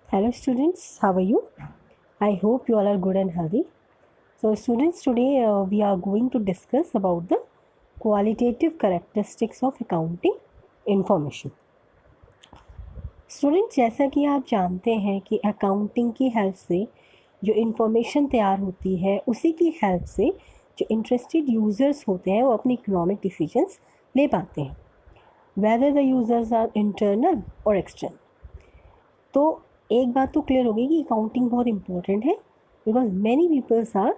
Hello students, how are you? I hope you all are good and healthy. So students, today we are going to discuss about the qualitative characteristics of accounting information. Students, जैसा कि आप जानते हैं कि accounting की help से जो information तैयार होती है उसी की हेल्प से जो इंटरेस्टेड यूज़र्स होते हैं वो अपनी इकोनॉमिक डिसीजंस ले पाते हैं, whether the users are internal और एक्सटर्नल। तो एक बात तो क्लियर होगी कि अकाउंटिंग बहुत इम्पोर्टेंट है because many peoples are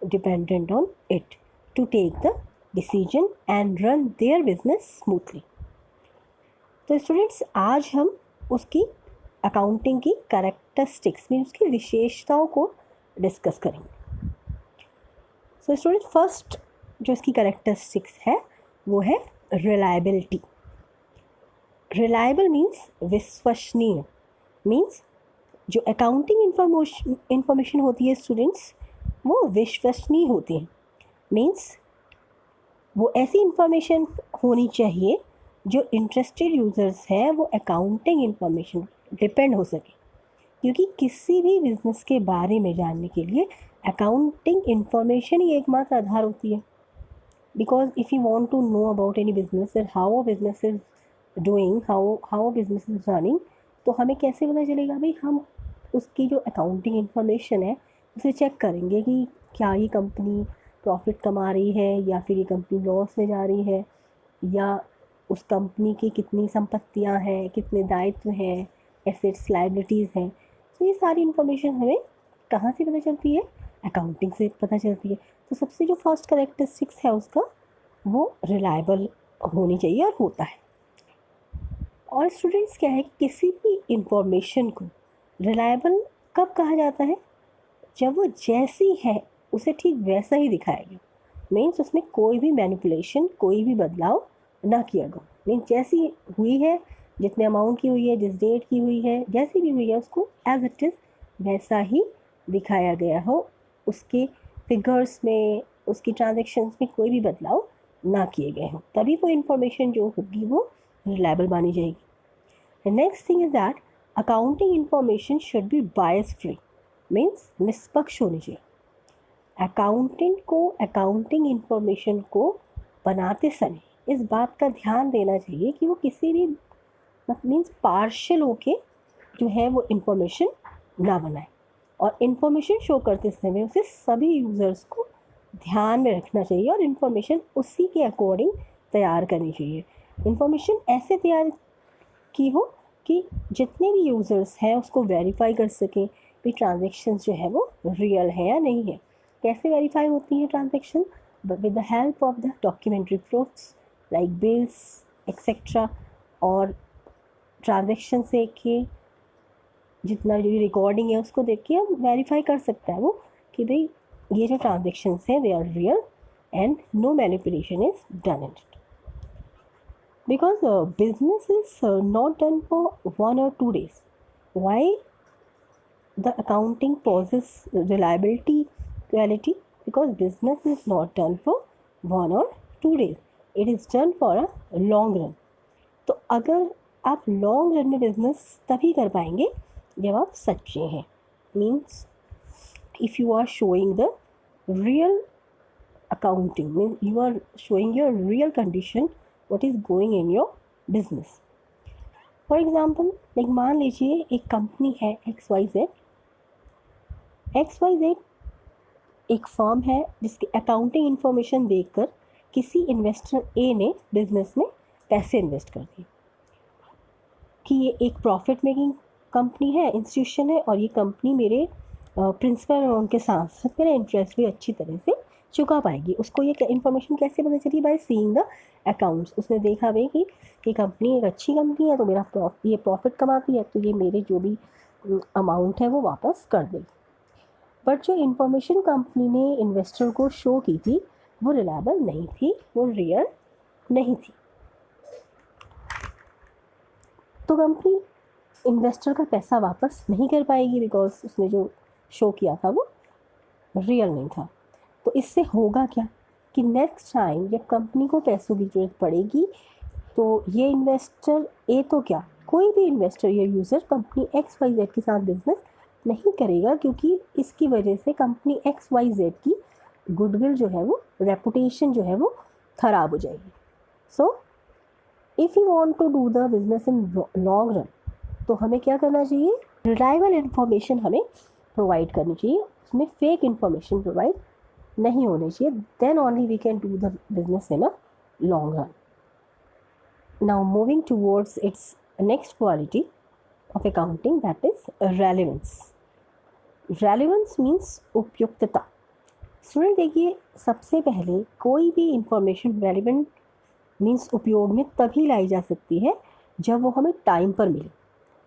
dependent on it to take the decision and run their business smoothly. तो स्टूडेंट्स, आज हम उसकी अकाउंटिंग की कैरेक्टरिस्टिक्स में उसकी विशेषताओं को डिस्कस करेंगे। सो स्टूडेंट, फर्स्ट जो इसकी कैरेक्टरिस्टिक्स है वो है रिलायबिलिटी। रिलायबल मीन्स विश्वसनीय, मीन्स जो अकाउंटिंग इंफॉर्मेशन होती है स्टूडेंट्स वो विश्वसनीय होती है। मीन्स वो ऐसी इंफॉर्मेशन होनी चाहिए जो इंटरेस्टेड यूज़र्स हैं वो अकाउंटिंग इंफॉर्मेशन डिपेंड हो सके, क्योंकि किसी भी बिज़नेस के बारे में जानने के लिए अकाउंटिंग इंफॉर्मेशन ही एकमात्र आधार होती है। Because if you want to know about any business and how a business is doing, how a business is running, तो हमें कैसे पता चलेगा भाई? हम उसकी जो अकाउंटिंग इंफॉर्मेशन है उसे चेक करेंगे कि क्या ये कंपनी प्रॉफिट कमा रही है या फिर ये कंपनी लॉस में जा रही है, या उस कंपनी की कितनी संपत्तियां हैं, कितने दायित्व हैं, एसेट्स लायबिलिटीज़ हैं। तो ये सारी इन्फॉर्मेशन हमें कहाँ से पता चलती है? अकाउंटिंग से पता चलती है। तो सबसे जो फर्स्ट कैरेक्टरिस्टिक्स है उसका वो रिलायबल होनी चाहिए और होता है। और स्टूडेंट्स, क्या है कि किसी भी इंफॉर्मेशन को रिलायबल कब कहा जाता है? जब वो जैसी है उसे ठीक वैसा ही दिखाया गया। मीन्स उसमें कोई भी मैनिपुलेशन, कोई भी बदलाव ना किया गया। मीन्स जैसी हुई है, जितने अमाउंट की हुई है, जिस डेट की हुई है, जैसी भी हुई है उसको एज इट इज़ वैसा ही दिखाया गया हो। उसके फिगर्स में, उसकी ट्रांजेक्शन्स में कोई भी बदलाव ना किए गए हों, तभी वो इन्फॉर्मेशन जो होगी वो रिलायबल मानी जाएगी। Next thing is that accounting information should be bias free, means निष्पक्ष होनी चाहिए। अकाउंटेंट को अकाउंटिंग इंफॉर्मेशन को बनाते समय इस बात का ध्यान देना चाहिए कि वो किसी भी मीन्स पार्शियल होके जो है वो इंफॉर्मेशन ना बनाए, और इन्फॉर्मेशन शो करते समय उसे सभी यूज़र्स को ध्यान में रखना चाहिए और इन्फॉर्मेशन उसी के अकॉर्डिंग तैयार करनी चाहिए। इन्फॉर्मेशन ऐसे तैयार की हो कि जितने भी यूज़र्स हैं उसको वेरीफाई कर सकें कि ट्रांजेक्शन्स जो है वो रियल है या नहीं है। कैसे वेरीफाई होती है transaction? With the help of the documentary proofs like bills etcetera, और ट्रांजेक्शन से के जितना जो रिकॉर्डिंग है उसको देख के हम वेरीफाई कर सकता है वो कि भाई ये जो ट्रांजेक्शन्स हैं they are real and no manipulation is done in it. Because business is not done for 1 or 2 days. Why the accounting possesses reliability quality? Because business is not done for 1 or 2 days. It is done for a long run. तो अगर आप long run में business तभी कर पाएंगे जब आप सच्चे हैं। Means if you are showing the real accounting, means you are showing your real condition, what is going in your business. For example, like मान लीजिए एक कंपनी है XYZ एक फर्म है जिसकी अकाउंटिंग इंफॉर्मेशन देखकर किसी इन्वेस्टर ए ने बिजनेस में पैसे इन्वेस्ट कर दिए कि ये एक प्रॉफिट मेकिंग कंपनी है, इंस्टीट्यूशन है, और ये कंपनी मेरे प्रिंसिपल अमाउंट के साथ साथ मेरा इंटरेस्ट भी अच्छी तरह से चुका पाएगी। उसको ये इन्फॉर्मेशन कैसे पता चली? By seeing the accounts. उसने देखा भाई कि ये कंपनी एक अच्छी कंपनी है तो मेरा ये प्रॉफिट कमाती है तो ये मेरे जो भी अमाउंट है वो वापस कर देगी। बट जो इन्फॉर्मेशन कंपनी ने इन्वेस्टर को शो की थी वो रिलायबल नहीं थी, वो रियल नहीं थी। तो कंपनी इन्वेस्टर का पैसा वापस नहीं कर पाएगी बिकॉज उसने जो शो किया था वो रियल नहीं था। तो इससे होगा क्या कि नेक्स्ट टाइम जब कंपनी को पैसों की ज़रूरत पड़ेगी तो ये इन्वेस्टर ए तो क्या कोई भी इन्वेस्टर या यूज़र कंपनी XYZ के साथ बिजनेस नहीं करेगा, क्योंकि इसकी वजह से कंपनी XYZ की गुडविल जो है वो, रेपुटेशन जो है वो ख़राब हो जाएगी. So if you want to do the business in long run, तो हमें क्या करना चाहिए, रिलायबल इन्फॉर्मेशन हमें प्रोवाइड करनी चाहिए, उसमें फेक इन्फॉर्मेशन प्रोवाइड नहीं होनी चाहिए. Then only we can do the business in a long run. Now moving towards its next quality of accounting, that is relevance. Relevance means उपयुक्तता. स्टूडेंट देखिए, सबसे पहले कोई भी इंफॉर्मेशन रेलिवेंट मीन्स उपयोग में तभी लाई जा सकती है जब वो हमें टाइम पर मिले.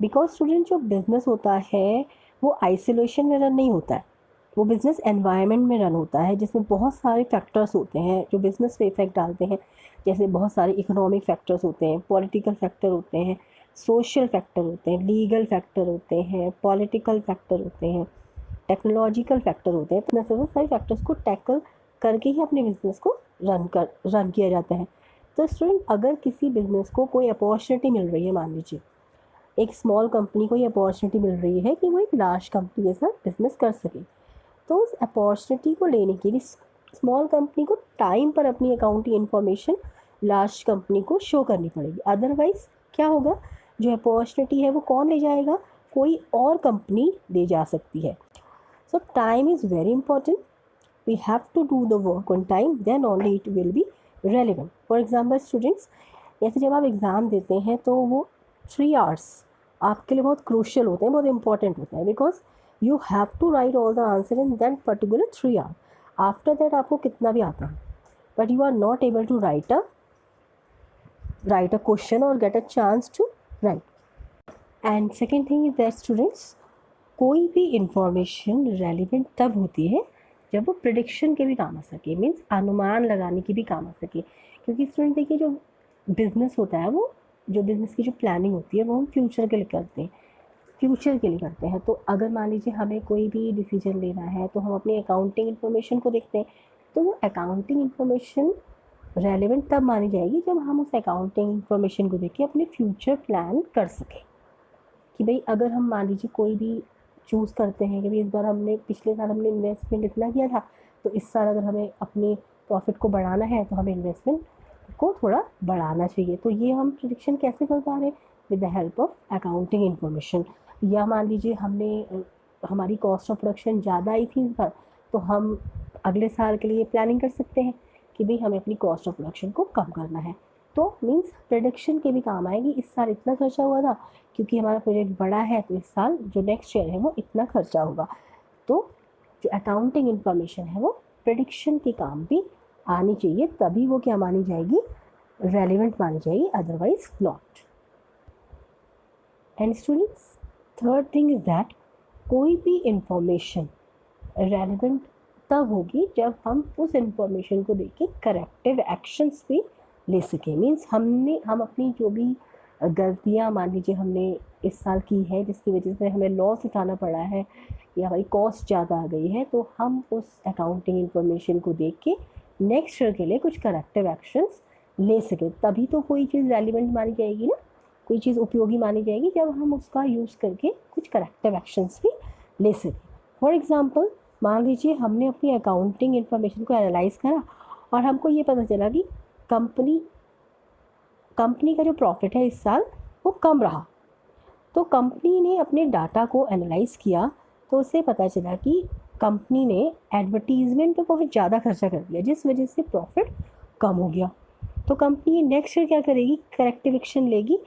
बिकॉज स्टूडेंट, जो बिज़नेस होता है वो आइसोलेशन में रन नहीं होता है, वो बिज़नेस एनवायरनमेंट में रन होता है, जिसमें बहुत सारे फैक्टर्स होते हैं जो बिज़नेस पे इफ़ेक्ट डालते हैं. जैसे बहुत सारे इकोनॉमिक फैक्टर्स होते हैं, पॉलिटिकल फैक्टर होते हैं, सोशल फैक्टर होते हैं, लीगल फैक्टर होते हैं, पॉलिटिकल फैक्टर होते हैं, टेक्नोलॉजिकल फैक्टर होते हैं. इतने सारे फैक्टर्स को टैकल करके ही अपने बिज़नेस को रन किया जाता है. तो स्टूडेंट, अगर किसी बिज़नेस को कोई अपॉर्चुनिटी मिल रही है, मान लीजिए एक स्मॉल कंपनी को ये अपॉर्चुनिटी मिल रही है कि वो एक लार्ज कंपनी के साथ बिज़नेस कर सके, तो उस अपॉर्चुनिटी को लेने के लिए स्मॉल कंपनी को टाइम पर अपनी अकाउंटिंग इन्फॉर्मेशन लार्ज कंपनी को शो करनी पड़ेगी. अदरवाइज़ क्या होगा, जो अपॉर्चुनिटी है वो कौन ले जाएगा, कोई और कंपनी ले जा सकती है. So time is very important. We have to do the work on time, then only it will be relevant. For example students, जैसे जब आप एग्ज़ाम देते हैं तो वो 3 आवर्स आपके लिए बहुत क्रूशियल होते हैं, बहुत इंपॉर्टेंट होते हैं, because you have to write all the answer in that particular 3 hour. After that आपको कितना भी आता है, but you are not able to write a question or get a chance to write. And second thing is that students, कोई भी information relevant तब होती है जब वो प्रिडिक्शन के भी काम आ सके, मीन्स अनुमान लगाने की भी काम आ सके. क्योंकि स्टूडेंट देखिए, जो बिज़नेस होता है, वो जो बिज़नेस की जो प्लानिंग होती है वो हम फ्यूचर के लिए करते हैं. तो अगर मान लीजिए हमें कोई भी डिसीजन लेना है तो हम अपनी अकाउंटिंग इन्फॉर्मेशन को देखते हैं. तो वो अकाउंटिंग इन्फॉर्मेशन रेलिवेंट तब मानी जाएगी जब हम उस अकाउंटिंग इन्फॉर्मेशन को देख के अपने फ्यूचर प्लान कर सकें. कि भाई, अगर हम मान लीजिए कोई भी चूज़ करते हैं कि भाई पिछले साल हमने इन्वेस्टमेंट इतना किया था, तो इस साल अगर हमें अपने प्रॉफिट को बढ़ाना है तो हमें इन्वेस्टमेंट को थोड़ा बढ़ाना चाहिए. तो ये हम प्रेडिक्शन कैसे कर पा रहे हैं, with the help of accounting information. या मान लीजिए हमारी कॉस्ट ऑफ प्रोडक्शन ज़्यादा आई थी इस बार, तो हम अगले साल के लिए प्लानिंग कर सकते हैं कि भाई हमें अपनी कॉस्ट ऑफ प्रोडक्शन को कम करना है. तो मीन्स प्रेडिक्शन के भी काम आएगी. इस साल इतना खर्चा हुआ था, क्योंकि हमारा प्रोजेक्ट बड़ा है, तो इस साल जो नेक्स्ट ईयर है वो इतना खर्चा होगा. तो जो अकाउंटिंग इन्फॉर्मेशन है वो प्रेडिक्शन के काम भी आनी चाहिए, तभी वो क्या मानी जाएगी, रेलिवेंट मानी जाएगी, otherwise not. And students, third thing is that कोई भी इंफॉर्मेशन रेलिवेंट तब होगी जब हम उस इंफॉर्मेशन को देख के करेक्टिव एक्शंस भी ले सकें. मीन्स हम अपनी जो भी गलतियाँ मान लीजिए हमने इस साल की है, जिसकी वजह से हमें लॉस उठाना पड़ा है या हमारी कॉस्ट ज़्यादा आ गई है, तो हम उस अकाउंटिंग इन्फॉर्मेशन को देख के नेक्स्ट ईयर के लिए कुछ करेक्टिव एक्शंस ले सकें. तभी तो कोई चीज़ रेलिवेंट मानी जाएगी ना, कोई चीज़ उपयोगी मानी जाएगी जब हम उसका यूज़ करके कुछ करेक्टिव एक्शंस भी ले सकें. फॉर एग्ज़ाम्पल, मान लीजिए हमने अपनी अकाउंटिंग इन्फॉर्मेशन को एनालाइज़ करा और हमको ये पता चला कि कंपनी का जो प्रॉफिट है इस साल वो कम रहा. तो कंपनी ने अपने डाटा को एनालाइज़ किया, तो उससे पता चला कि कंपनी ने एडवर्टीज़मेंट पे बहुत ज़्यादा खर्चा कर दिया, जिस वजह से प्रॉफिट कम हो गया. तो कंपनी नेक्स्ट ईयर क्या करेगी, करेक्टिव एक्शन लेगी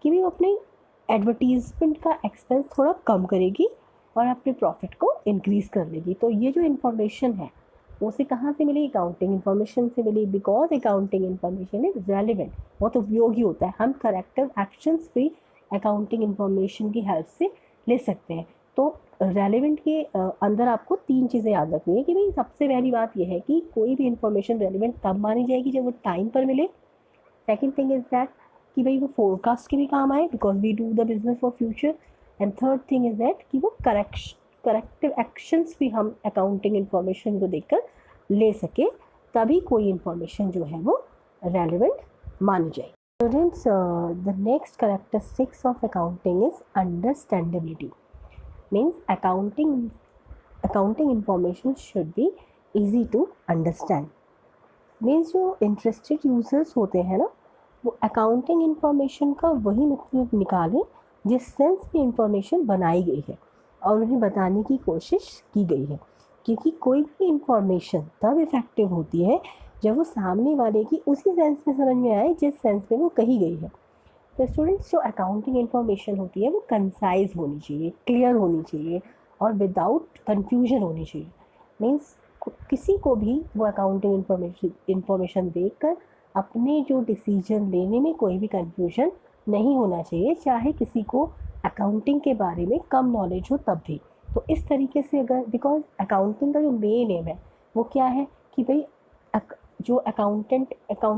कि भी वो अपने एडवर्टीज़मेंट का एक्सपेंस थोड़ा कम करेगी और अपने प्रॉफिट को इंक्रीज़ कर लेगी. तो ये जो इन्फॉर्मेशन है वो से कहाँ से मिली, अकाउंटिंग इन्फॉर्मेशन से मिली. Because accounting information is relevant, बहुत उपयोगी होता है. हम करेक्टिव एक्शंस भी अकाउंटिंग इन्फॉर्मेशन की हेल्प से ले सकते हैं. तो रेलिवेंट के अंदर आपको 3 चीज़ें याद रखनी है कि भाई सबसे पहली बात यह है कि कोई भी इन्फॉर्मेशन रेलिवेंट तब मानी जाएगी जब वो टाइम पर मिले. सेकेंड थिंग इज़ दैट कि भाई वो फोरकास्ट के भी काम आए, because we do the business for future. And third thing is that कि वो करेक्टिव एक्शंस भी हम अकाउंटिंग इन्फॉर्मेशन को देखकर ले सके, तभी कोई इन्फॉर्मेशन जो है वो रेलिवेंट मानी जाएगी. Students, the next characteristics of accounting is understandability. Means accounting information should be easy to understand. Means जो इंटरेस्टेड यूज़र्स होते हैं ना, वो अकाउंटिंग इंफॉर्मेशन का वही मतलब निकालें जिस सेंस में इंफॉर्मेशन बनाई गई है और उन्हें बताने की कोशिश की गई है, क्योंकि कोई भी इंफॉर्मेशन तब इफ़ेक्टिव होती है जब वो सामने वाले की उसी सेंस में समझ में आए जिस सेंस में वो कही गई है। तो स्टूडेंट्स, जो अकाउंटिंग इंफॉर्मेशन होती है वो कंसाइज होनी चाहिए, क्लियर होनी चाहिए और विदाउट कन्फ्यूजन होनी चाहिए। मीन्स किसी को भी वो अकाउंटिंग इंफॉर्मेशन देखकर अपने जो डिसीजन लेने में कोई भी कन्फ्यूजन नहीं होना चाहिए, चाहे किसी को अकाउंटिंग के बारे में कम नॉलेज हो तब भी। तो इस तरीके से अगर, बिकॉज अकाउंटिंग का जो मेन एम है वो क्या है कि भाई जो अकाउंटिंग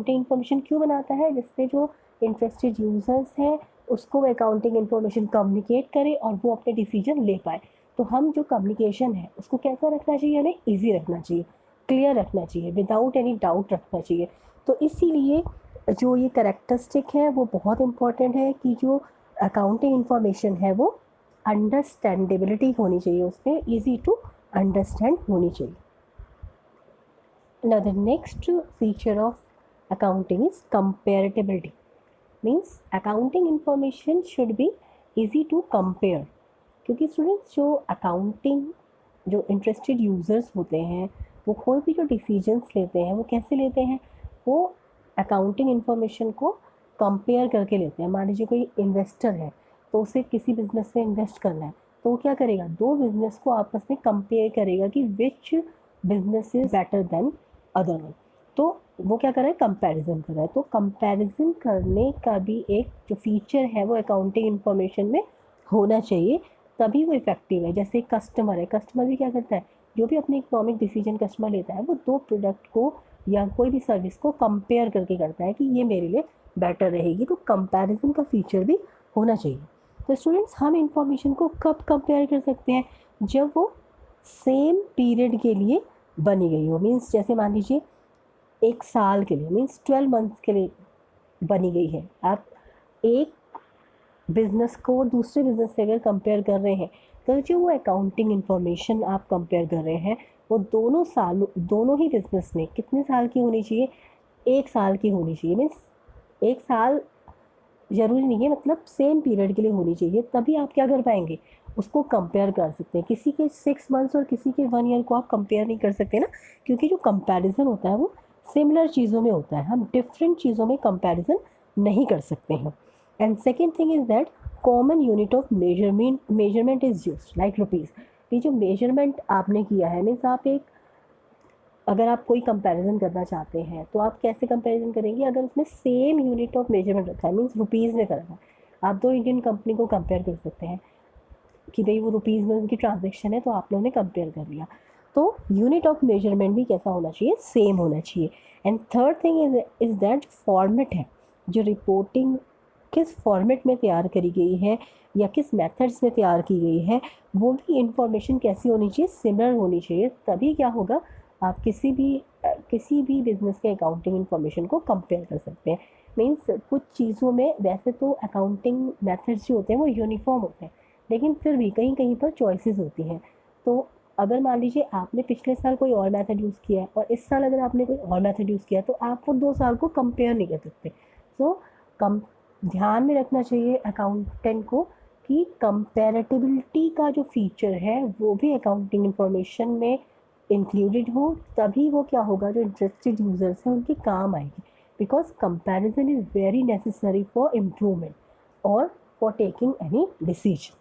इंफॉर्मेशन क्यों बनाता है, जिससे जो इंटरेस्टेड यूज़र्स हैं उसको वो अकाउंटिंग इंफॉर्मेशन कम्युनिकेट करे और वो अपने डिसीजन ले पाए। तो हम जो कम्युनिकेशन है उसको कैसा रखना चाहिए, हमें ईजी रखना चाहिए, क्लियर रखना चाहिए, विदाउट एनी डाउट रखना चाहिए। तो इसीलिए जो ये कैरेक्टरिस्टिक है वो बहुत इम्पॉर्टेंट है कि जो अकाउंटिंग इंफॉर्मेशन है वो अंडरस्टैंडेबिलिटी होनी चाहिए, उसमें ईजी टू अंडरस्टैंड होनी चाहिए। Now the next feature of accounting is comparability. Means accounting information should be easy to compare. क्योंकि स्टूडेंट्स, जो अकाउंटिंग जो इंटरेस्टेड यूज़र्स होते हैं वो कोई भी जो डिसीजंस लेते हैं वो कैसे लेते हैं, वो अकाउंटिंग इंफॉर्मेशन को कंपेयर करके लेते हैं। मान लीजिए कोई इन्वेस्टर है तो उसे किसी बिजनेस में इन्वेस्ट करना है, तो वो क्या करेगा, दो बिजनेस को आपस में कंपेयर करेगा कि which business is better than other one. तो वो क्या कर रहा है, कंपैरिजन कर रहा है। तो कंपैरिजन करने का भी एक जो फीचर है वो अकाउंटिंग इंफॉर्मेशन में होना चाहिए, तभी वो इफेक्टिव है। जैसे कस्टमर है, कस्टमर भी क्या करता है, जो भी अपने इकोनॉमिक डिसीजन कस्टमर लेता है वो दो प्रोडक्ट को या कोई भी सर्विस को कंपेयर करके करता है कि ये मेरे लिए बेटर रहेगी। तो कंपैरिजन का फीचर भी होना चाहिए। तो स्टूडेंट्स, हम इंफॉर्मेशन को कब कंपेयर कर सकते हैं, जब वो सेम पीरियड के लिए बनी गई हो। मीन्स जैसे मान लीजिए एक साल के लिए, मीन्स 12 मंथ्स के लिए बनी गई है। आप एक बिज़नेस को दूसरे बिज़नेस से अगर कंपेयर कर रहे हैं तो जो वो अकाउंटिंग इंफॉर्मेशन आप कंपेयर कर रहे हैं वो दोनों ही बिज़नेस में कितने साल की होनी चाहिए, एक साल की होनी चाहिए। मीन्स एक साल ज़रूरी नहीं है, मतलब सेम पीरियड के लिए होनी चाहिए, तभी आप क्या कर पाएंगे, उसको कंपेयर कर सकते हैं। किसी के 6 मंथ्स और किसी के 1 ईयर को आप कंपेयर नहीं कर सकते ना, क्योंकि जो कंपैरिजन होता है वो सिमिलर चीज़ों में होता है, हम डिफरेंट चीज़ों में कंपैरिजन नहीं कर सकते हैं। And second thing is that common unit of measurement is used like rupees. ये जो मेजरमेंट आपने किया है, मीन्स आप एक, अगर आप कोई कंपैरिजन करना चाहते हैं तो आप कैसे कंपैरिजन करेंगे, अगर उसमें सेम यूनिट ऑफ मेजरमेंट रखा है, मीन्स रुपीज़ में करा है। आप दो इंडियन कंपनी को कंपेयर कर सकते हैं कि भाई वो रुपीज़ में उनकी ट्रांजेक्शन है, तो आप लोगों ने कंपेयर कर लिया। तो यूनिट ऑफ मेजरमेंट भी कैसा होना चाहिए, सेम होना चाहिए। And third thing is that format है, जो रिपोर्टिंग किस फॉर्मेट में तैयार करी गई है या किस मेथड्स में तैयार की गई है, वो भी इंफॉर्मेशन कैसी होनी चाहिए, सिमिलर होनी चाहिए। तभी क्या होगा, आप किसी भी बिजनेस के अकाउंटिंग इंफॉर्मेशन को कंपेयर कर सकते हैं। मीन्स कुछ चीज़ों में वैसे तो अकाउंटिंग मेथड्स जो होते हैं वो यूनिफॉर्म होते हैं, लेकिन फिर भी कहीं कहीं पर चॉइसेस होती हैं। तो अगर मान लीजिए आपने पिछले साल कोई और मेथड यूज़ किया है और इस साल अगर आपने कोई और मेथड यूज़ किया, तो आप वो 2 साल को कंपेयर नहीं कर सकते। सो कम ध्यान में रखना चाहिए अकाउंटेंट को कि कंपैरेटिबिलिटी का जो फीचर है वो भी अकाउंटिंग इंफॉर्मेशन में इंक्लूडेड हो, तभी वो क्या होगा, जो इंटरेस्टेड यूज़र्स हैं उनके काम आएगी। Because comparison is very necessary for improvement और फॉर टेकिंग एनी डिसीजन।